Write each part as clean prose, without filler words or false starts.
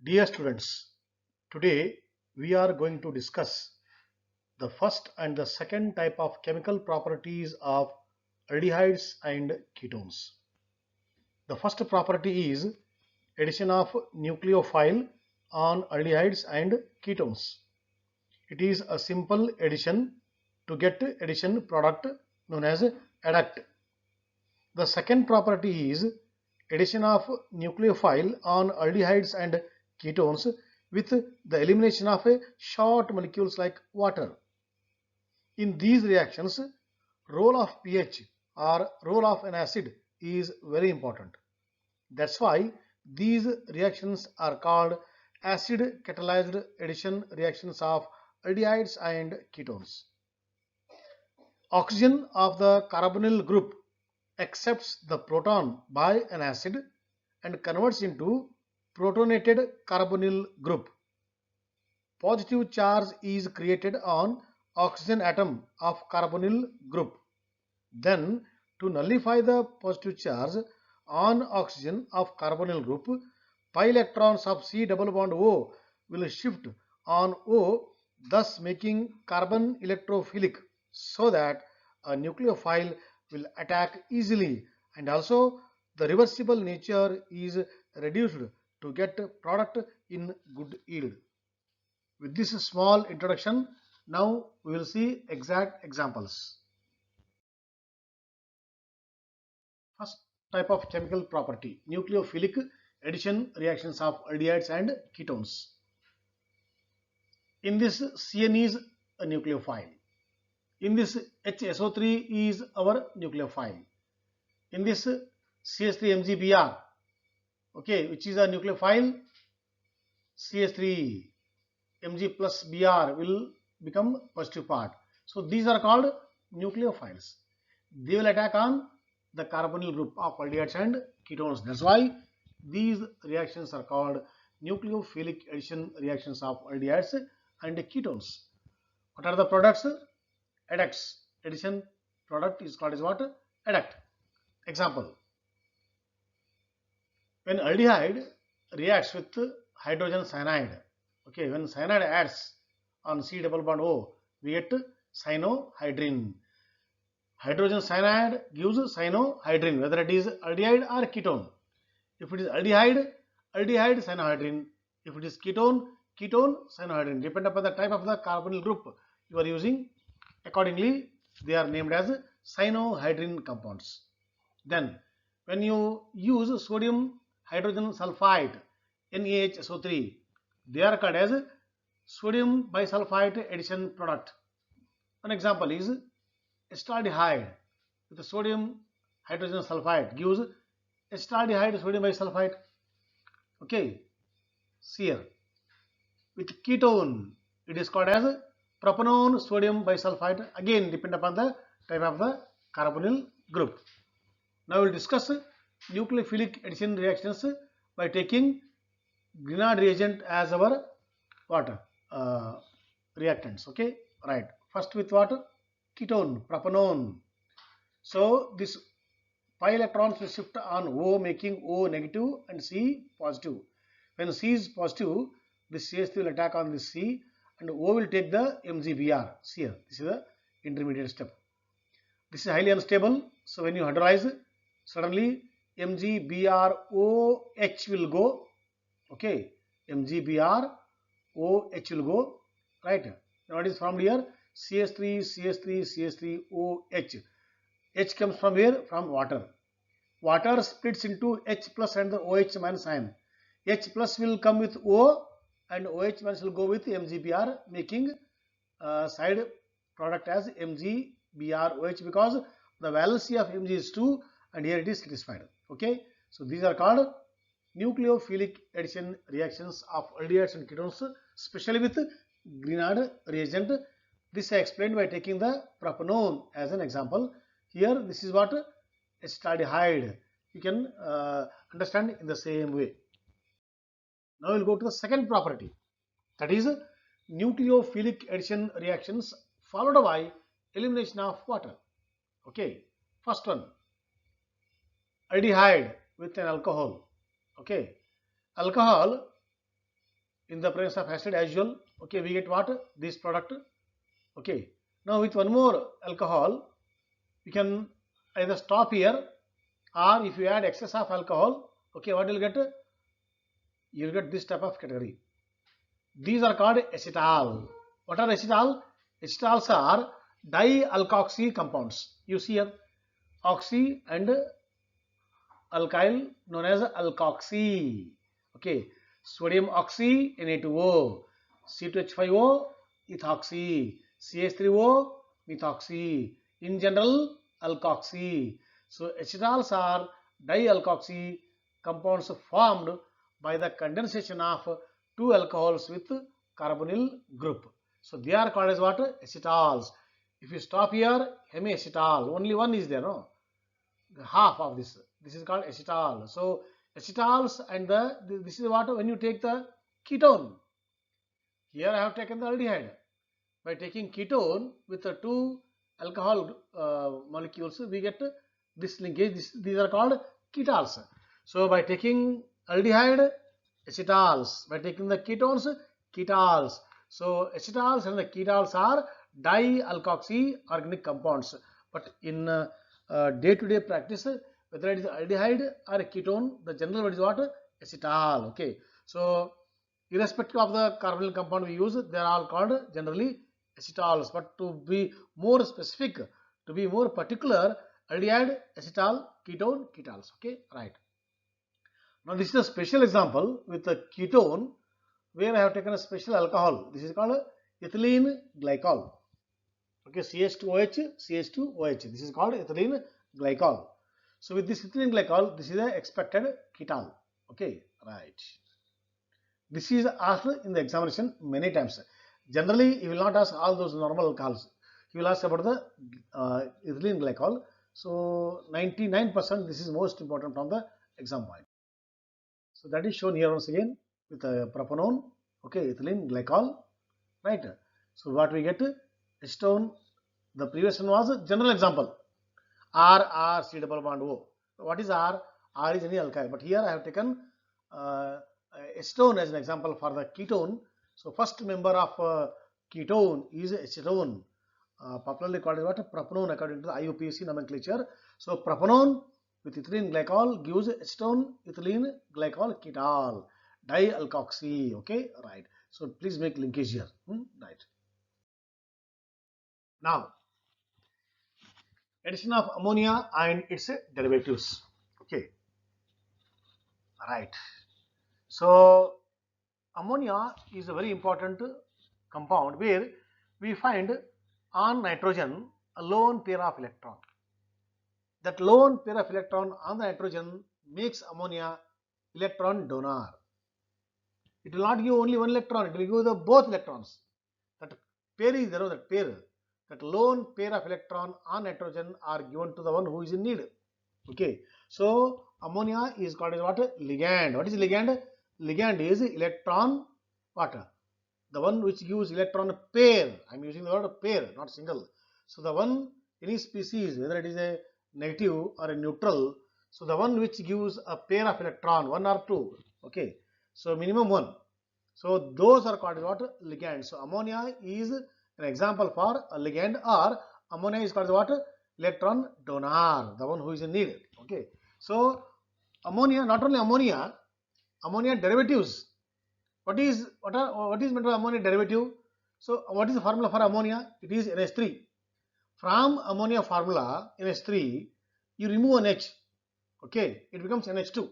Dear students, today we are going to discuss the first and the second type of chemical properties of aldehydes and ketones. The first property is addition of nucleophile on aldehydes and ketones. It is a simple addition to get addition product known as adduct. The second property is addition of nucleophile on aldehydes and ketones with the elimination of a short molecules like water. In these reactions, role of pH or role of an acid is very important. That's why these reactions are called acid catalyzed addition reactions of aldehydes and ketones. Oxygen of the carbonyl group accepts the proton by an acid and converts into protonated carbonyl group. Positive charge is created on oxygen atom of carbonyl group. Then, to nullify the positive charge on oxygen of carbonyl group, pi electrons of C double bond O will shift on O, thus making carbon electrophilic, so that a nucleophile will attack easily, and also the reversible nature is reduced to get product in good yield. With this small introduction, now we will see exact examples. First type of chemical property, nucleophilic addition reactions of aldehydes and ketones. In this, CN is a nucleophile. In this, HSO3 is our nucleophile. In this, CH3MgBr, okay, which is a nucleophile, CH3 Mg plus Br will become positive part. So these are called nucleophiles. They will attack on the carbonyl group of aldehydes and ketones. That's why these reactions are called nucleophilic addition reactions of aldehydes and ketones. What are the products? Adducts. Addition product is called as what? Adduct. Example. When aldehyde reacts with hydrogen cyanide, okay, when cyanide adds on C double bond O, we get cyanohydrin. Hydrogen cyanide gives cyanohydrin, whether it is aldehyde or ketone. If it is aldehyde, aldehyde cyanohydrin. If it is ketone, ketone cyanohydrin. Depend upon the type of the carbonyl group you are using. Accordingly, they are named as cyanohydrin compounds. Then, when you use sodium hydrogen sulfide, NaHSO3, they are called as sodium bisulfite addition product. An example is acetaldehyde with the sodium hydrogen sulfide gives acetaldehyde sodium bisulfite. Okay, see here. With ketone, it is called as propanone sodium bisulfite. Again, depend upon the type of the carbonyl group. Now we will discuss nucleophilic addition reactions by taking Grignard reagent as our what reactants. Okay, right. First with what? Ketone, propanone. So this pi electrons will shift on O, making O negative and C positive. When C is positive, this CH3 will attack on this C and O will take the MgBr. See here, this is the intermediate step. This is highly unstable. So when you hydrolyze, suddenly MgBrOH will go. Okay, MgBrOH will go. Right. Now it is formed here CH3, CH3, CH3OH. H comes from where? From water. Water splits into H plus and the OH minus ion. H plus will come with O and OH minus will go with MgBr, making side product as MgBrOH, because the valency of Mg is 2 and here it is satisfied. Okay, so these are called nucleophilic addition reactions of aldehydes and ketones, especially with Grignard reagent. This I explained by taking the propanone as an example. Here this is what? Acetaldehyde. You can understand in the same way. Now we will go to the second property, that is nucleophilic addition reactions followed by elimination of water. Okay, first one, aldehyde with an alcohol. Okay, alcohol in the presence of acid as usual. Okay, we get what? This product. Okay, now with one more alcohol, you can either stop here, or if you add excess of alcohol, okay, what you'll get? You'll get this type of category. These are called acetal. What are acetal? Acetals are dialkoxy compounds. You see here, oxy and alkyl known as alkoxy. Okay, sodium oxy Na2O, C2H5O ethoxy, CH3O methoxy. In general, alkoxy. So acetals are dialkoxy compounds formed by the condensation of two alcohols with carbonyl group. So they are called as what? Acetals. If you stop here, hemiacetal, only one is there, no? Half of this. This is called acetal. So acetals and this is what when you take the ketone. Here I have taken the aldehyde. By taking ketone with the two alcohol molecules, we get this linkage. These are called ketols. So by taking aldehyde, acetals. By taking the ketones, ketols. So acetals and the ketols are dialkoxy organic compounds. But in day-to-day practice, whether it is aldehyde or a ketone, the general word is what? Acetal. Okay. So irrespective of the carbonyl compound we use, they are all called generally acetals. But to be more specific, to be more particular, aldehyde, acetal, ketone, ketols. Okay, right. Now this is a special example with the ketone where I have taken a special alcohol. This is called ethylene glycol. Okay, CH2OH, CH2OH. This is called ethylene glycol. So with this ethylene glycol, this is the expected ketol. Okay, right. This is asked in the examination many times. Generally, he will not ask all those normal alcohols. He will ask about the ethylene glycol. So 99% this is most important from the exam point. So that is shown here once again with propanone. Okay, ethylene glycol. Right. So what we get? Acetone. The previous one was a general example. R, C double bond O. What is R? R is any alkyl. But here I have taken acetone as an example for the ketone. So first member of ketone is acetone. Popularly called as what? Propanone according to the IUPAC nomenclature. So propanone with ethylene glycol gives acetone ethylene glycol ketol. Dialkoxy. Okay, right. So please make linkage here. Right. Now, addition of ammonia and its derivatives. Okay, right. So ammonia is a very important compound where we find on nitrogen a lone pair of electron. That lone pair of electron on the nitrogen makes ammonia electron donor. It will not give only one electron, it will give the both electrons. That pair is there, that pair. That lone pair of electron on nitrogen are given to the one who is in need. Okay. So ammonia is called as what? Ligand. What is ligand? Ligand is electron what? The one which gives electron pair. I am using the word pair, not single. So the one, any species, whether it is a negative or a neutral, so the one which gives a pair of electron, one or two. Okay. So minimum one. So those are called what? Ligand. So ammonia is an example for a ligand, or ammonia is called what? Electron donor, the one who is in need. Okay. So ammonia, not only ammonia, ammonia derivatives. What is meant by ammonia derivative? So what is the formula for ammonia? It is NH3. From ammonia formula NH3, you remove an H. Okay, it becomes NH2.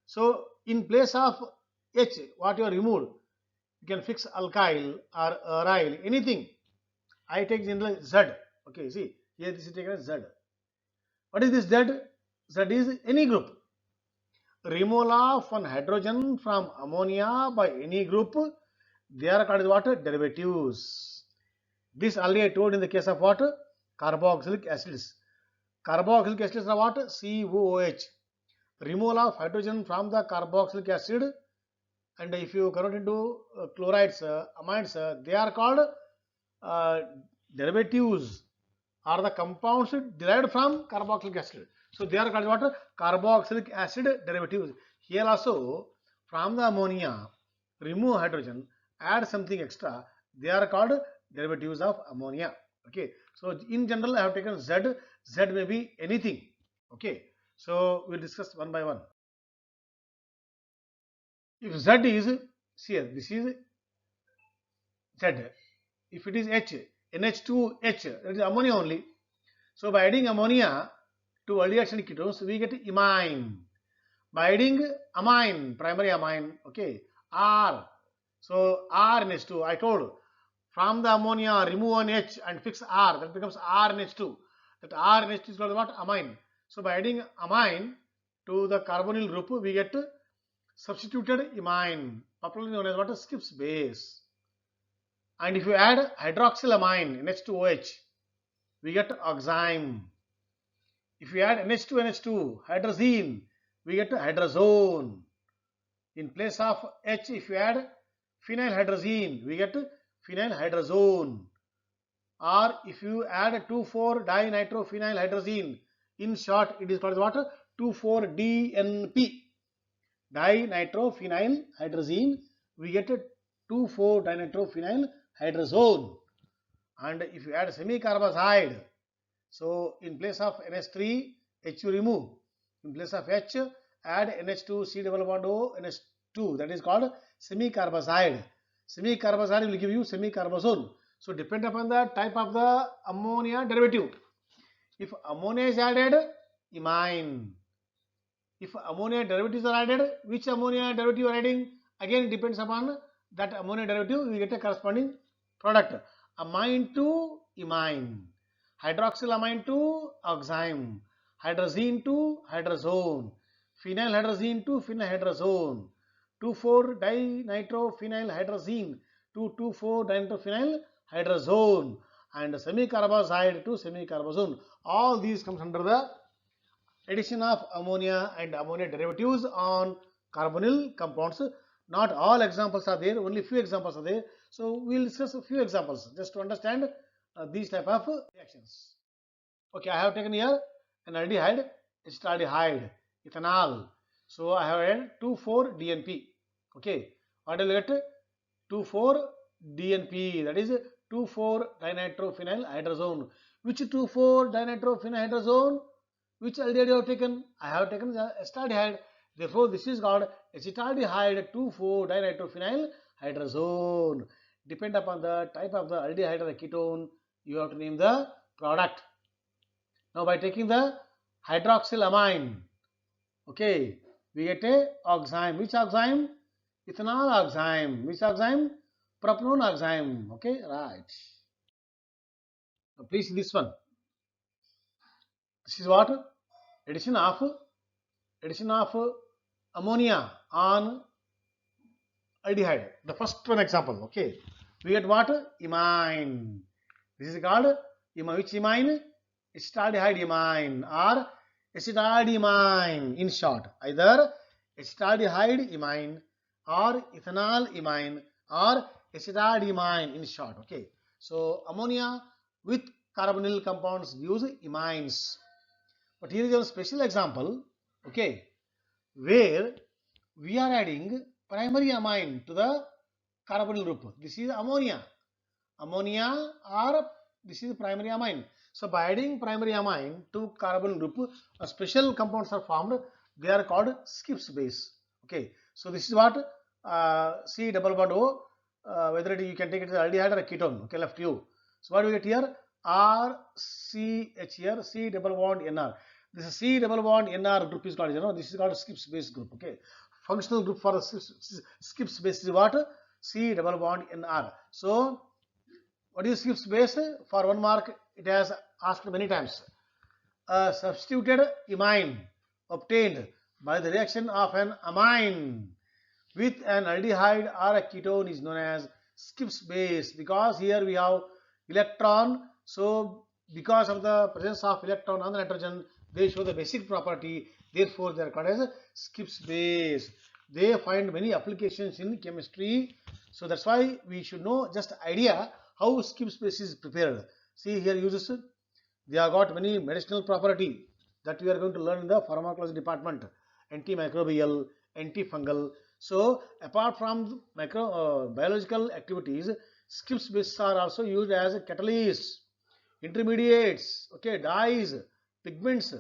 So in place of H, what you are removed, you can fix alkyl or aryl, anything. I take generally Z. Okay, see here this is taken as Z. What is this Z? Z is any group. Removal of one hydrogen from ammonia by any group, they are called what? Derivatives. This already I told in the case of what? Carboxylic acids. Carboxylic acids are what? COOH. Removal of hydrogen from the carboxylic acid, and if you convert into chlorides, amides, they are called derivatives, or the compounds derived from carboxylic acid. So they are called what? Carboxylic acid derivatives. Here also from the ammonia, remove hydrogen, add something extra, they are called derivatives of ammonia. Okay, so in general I have taken Z. Z may be anything. Okay, so we'll discuss one by one. If Z is, see here, this is Z. If it is H, NH2H, that is ammonia only. So by adding ammonia to aldehyde ketones, we get imine. By adding amine, primary amine, okay, R. So R NH2, I told, from the ammonia remove one H and fix R, that becomes R NH2. That R NH2 is called what? Amine. So by adding amine to the carbonyl group, we get substituted imine, popularly known as what? Skips base. And if you add hydroxylamine, NH2OH, we get oxime. If you add NH2NH2, hydrazine, we get hydrazone. In place of H, if you add phenylhydrazine, we get phenylhydrazone. Or if you add 2,4-dinitrophenylhydrazine, in short, it is called what? 2,4-DNP. Dinitrophenylhydrazine, we get 2,4-dinitrophenylhydrazone. And if you add semicarbazide, so in place of NH3, H you remove. In place of H, add NH2, C double bond O, NH2. That is called semicarbazide. Semicarbazide will give you semicarbazone. So depend upon the type of the ammonia derivative. If ammonia is added, imine. If ammonia derivatives are added, which ammonia derivative you are adding? Again, it depends upon that ammonia derivative, we get a corresponding product. Amine to imine. Hydroxylamine to oxime. Hydrazine to hydrazone. Phenylhydrazine to phenylhydrazone. 2,4-dinitrophenylhydrazine to 2,4-dinitrophenylhydrazone. And semicarbazide to semicarbazone. All these comes under the addition of ammonia and ammonia derivatives on carbonyl compounds. Not all examples are there, only few examples are there. So we will discuss a few examples just to understand these type of reactions. Okay, I have taken here an aldehyde, acetaldehyde, ethanol. So I have added 2,4-DNP. Okay, what will get? 2,4-DNP, that is 2,4-dinitrophenylhydrazone. Which 2,4-dinitrophenylhydrazone? Which aldehyde you have taken? I have taken the acetaldehyde. Therefore, this is called acetaldehyde 2,4-dinitrophenylhydrazone. Depend upon the type of the aldehyde or the ketone, you have to name the product. Now, by taking the hydroxylamine, okay, we get a oxime. Which oxime? Ethanol oxime. Which oxime? Propanone oxime. Okay, right. Now, please see this one. This is what? Addition of ammonia on aldehyde. The first one example. Okay, we get what? Imine. This is called imine. Which imine? Acetaldehyde imine or acetaldehyde in short. Either acetaldehyde imine or ethanol imine or acetaldehyde in short. Okay, so ammonia with carbonyl compounds use imines. But here is a special example, okay, where we are adding primary amine to the carbonyl group. This is ammonia. Ammonia or this is primary amine. So by adding primary amine to carbonyl group, special compounds are formed. They are called Skips base. Okay. So this is what C double bond O. Whether you can take it as aldehyde or a ketone. Okay, left you. So what do we get here? RCH here, C double bond NR. This is C double bond NR group is called, this is called Skips base group. Okay, functional group for the Skips base is what? C double bond NR. So what is Skips base? For 1 mark, it has asked many times. A substituted imine obtained by the reaction of an amine with an aldehyde or a ketone is known as Skips base, because here we have electron. So because of the presence of electron on the nitrogen, they show the basic property. Therefore, they are called as Skips base. They find many applications in chemistry. So that's why we should know just idea how Skips base is prepared. See here uses. They have got many medicinal property that we are going to learn in the pharmacology department. Antimicrobial, antifungal. So apart from biological activities, Skips bases are also used as catalysts, intermediates, okay, dyes, pigments,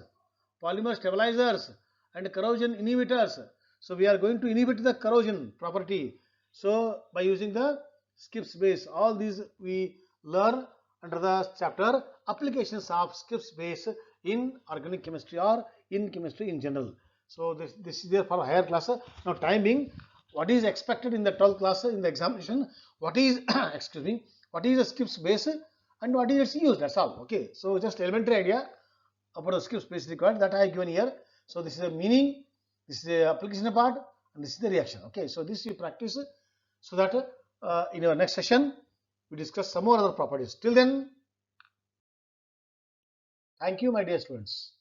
polymer stabilizers, and corrosion inhibitors. So we are going to inhibit the corrosion property. So by using the Skips base, all these we learn under the chapter applications of Skips base in organic chemistry or in chemistry in general. So this is there for higher class. Now time being, what is expected in the 12th class in the examination? What is excuse me? What is the Skips base and what is its use? That's all. Okay. So just elementary idea about the Skips base required that I have given here. So this is the meaning, this is the application part, and this is the reaction. Okay. So this you practice so that in our next session we discuss some more other properties. Till then, thank you, my dear students.